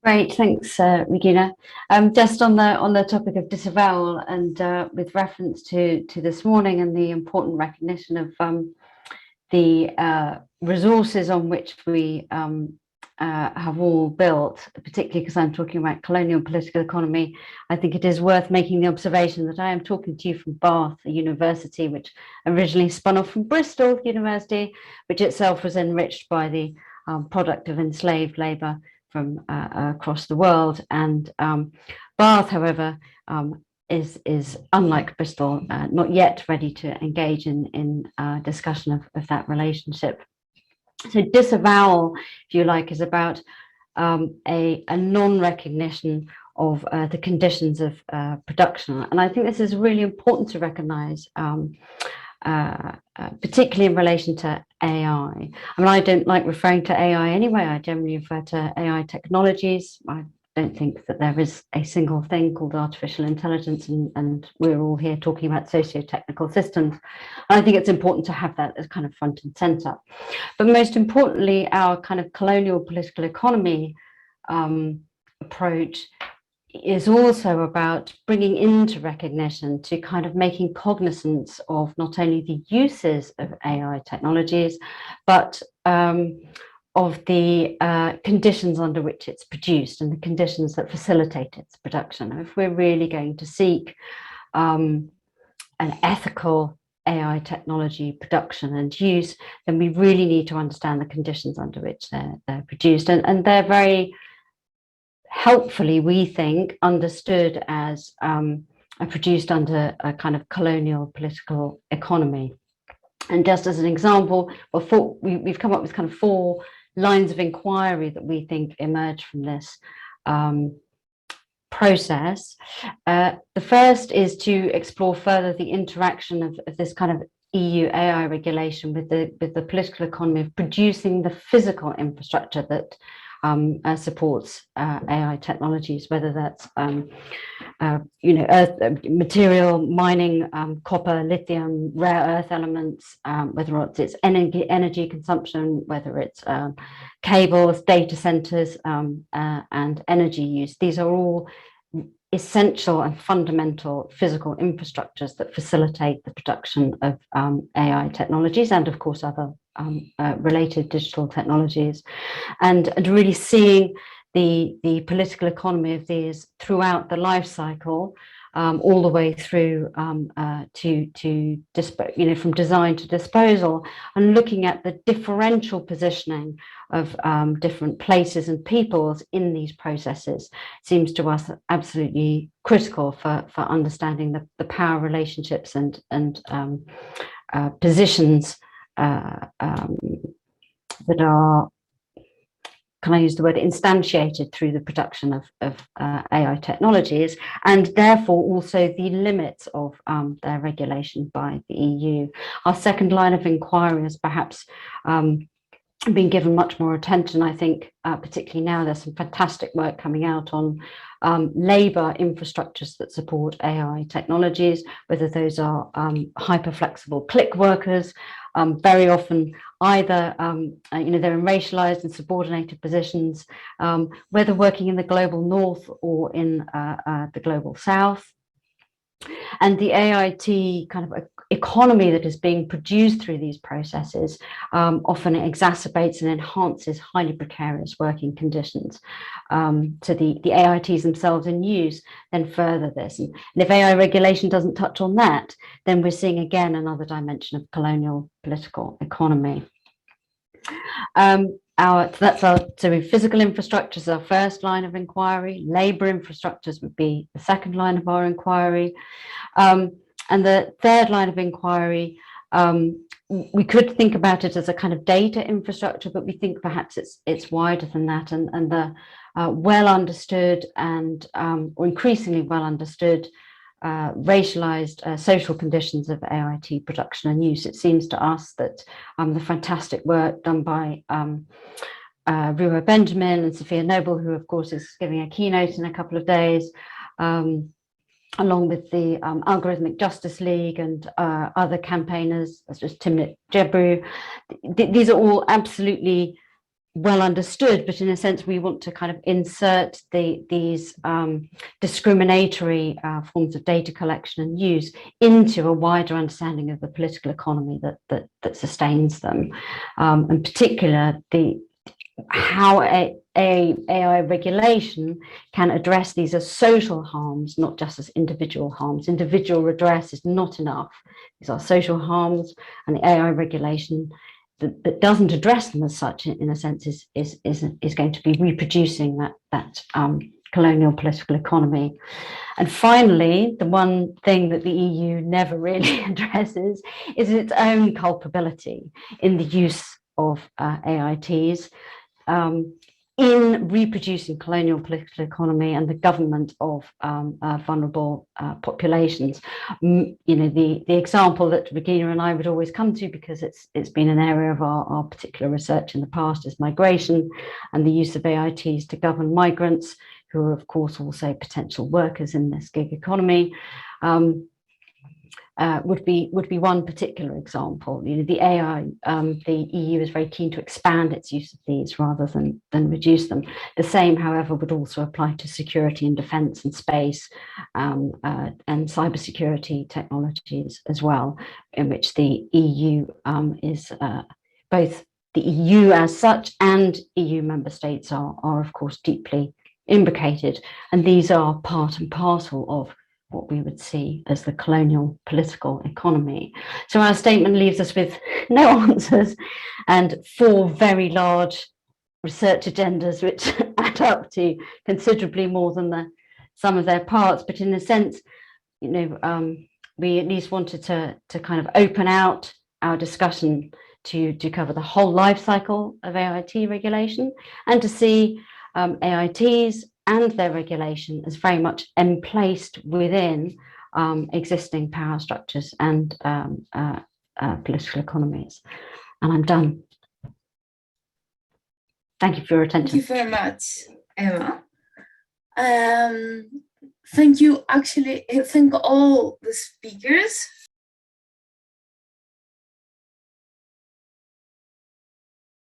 Great, thanks, Regina. Just on the topic of disavowal, and with reference to this morning and the important recognition of the resources on which we have all built, particularly because I'm talking about colonial political economy, I think it is worth making the observation that I am talking to you from Bath, a university which originally spun off from Bristol University, which itself was enriched by the product of enslaved labour from across the world. And Bath, however, is unlike Bristol, not yet ready to engage in discussion of that relationship. So disavowal, if you like, is about a non-recognition of the conditions of production. And I think this is really important to recognise, particularly in relation to AI. I mean, I don't like referring to AI anyway. I generally refer to AI technologies. I don't think that there is a single thing called artificial intelligence, and we're all here talking about socio-technical systems. And I think it's important to have that as kind of front and center. But most importantly, our kind of colonial political economy approach is also about bringing into recognition, to kind of making cognizance of not only the uses of AI technologies, but of the conditions under which it's produced and the conditions that facilitate its production. And if we're really going to seek an ethical AI technology production and use, then we really need to understand the conditions under which they're produced. And they're very helpfully, we think, understood as produced under a kind of colonial political economy. And just as an example, we've come up with kind of 4 lines of inquiry that we think emerge from this process. The first is to explore further the interaction of this kind of EU AI regulation with the political economy of producing the physical infrastructure that supports AI technologies, whether that's material mining, copper, lithium, rare earth elements, whether it's energy consumption, whether it's cables, data centers, and energy use. These are all essential and fundamental physical infrastructures that facilitate the production of AI technologies, and of course other related digital technologies, and really seeing the political economy of these throughout the life cycle, all the way through from design to disposal, and looking at the differential positioning of different places and peoples in these processes seems to us absolutely critical for understanding the power relationships and positions that are, can I use the word, instantiated through the production of AI technologies, and therefore also the limits of their regulation by the EU. Our second line of inquiry has perhaps been given much more attention, I think, particularly now. There's some fantastic work coming out on labour infrastructures that support AI technologies, whether those are hyper-flexible click workers, very often either they're in racialized and subordinated positions, whether working in the global north or in the global south. And the AIT kind of economy that is being produced through these processes often exacerbates and enhances highly precarious working conditions. So the AITs themselves in use then further this. And if AI regulation doesn't touch on that, then we're seeing again another dimension of colonial political economy. So physical infrastructures is our first line of inquiry. Labour infrastructures would be the second line of our inquiry. And the third line of inquiry, we could think about it as a kind of data infrastructure, but we think perhaps it's wider than that, and the well understood and or increasingly well understood racialized social conditions of AIT production and use. It seems to us that the fantastic work done by Ruha Benjamin and Sophia Noble, who of course is giving a keynote in a couple of days, along with the Algorithmic Justice League and other campaigners, such as Timnit Gebru. These are all absolutely well understood, but in a sense we want to kind of insert these discriminatory forms of data collection and use into a wider understanding of the political economy that sustains them, in particular how AI regulation can address these as social harms, not just as individual harms. Individual redress is not enough. These are social harms, and the AI regulation that doesn't address them as such, in a sense, is going to be reproducing that colonial political economy. And finally, the one thing that the EU never really addresses is its own culpability in the use of AITs. In reproducing colonial political economy and the government of vulnerable populations. The example that Regina and I would always come to, because it's been an area of our particular research in the past, is migration and the use of AITs to govern migrants, who are of course also potential workers in this gig economy. Would be one particular example. The EU is very keen to expand its use of these rather than reduce them. The same, however, would also apply to security and defence and space and cybersecurity technologies as well, in which the EU is both the EU as such and EU member states are of course deeply imbricated, and these are part and parcel of what we would see as the colonial political economy. So our statement leaves us with no answers and 4 very large research agendas, which add up to considerably more than the sum of their parts. But in a sense, we at least wanted to kind of open out our discussion to cover the whole life cycle of AIT regulation, and to see AITs and their regulation is very much emplaced within existing power structures and political economies. And I'm done. Thank you for your attention. Thank you very much, Emma. Thank you. Actually, thank all the speakers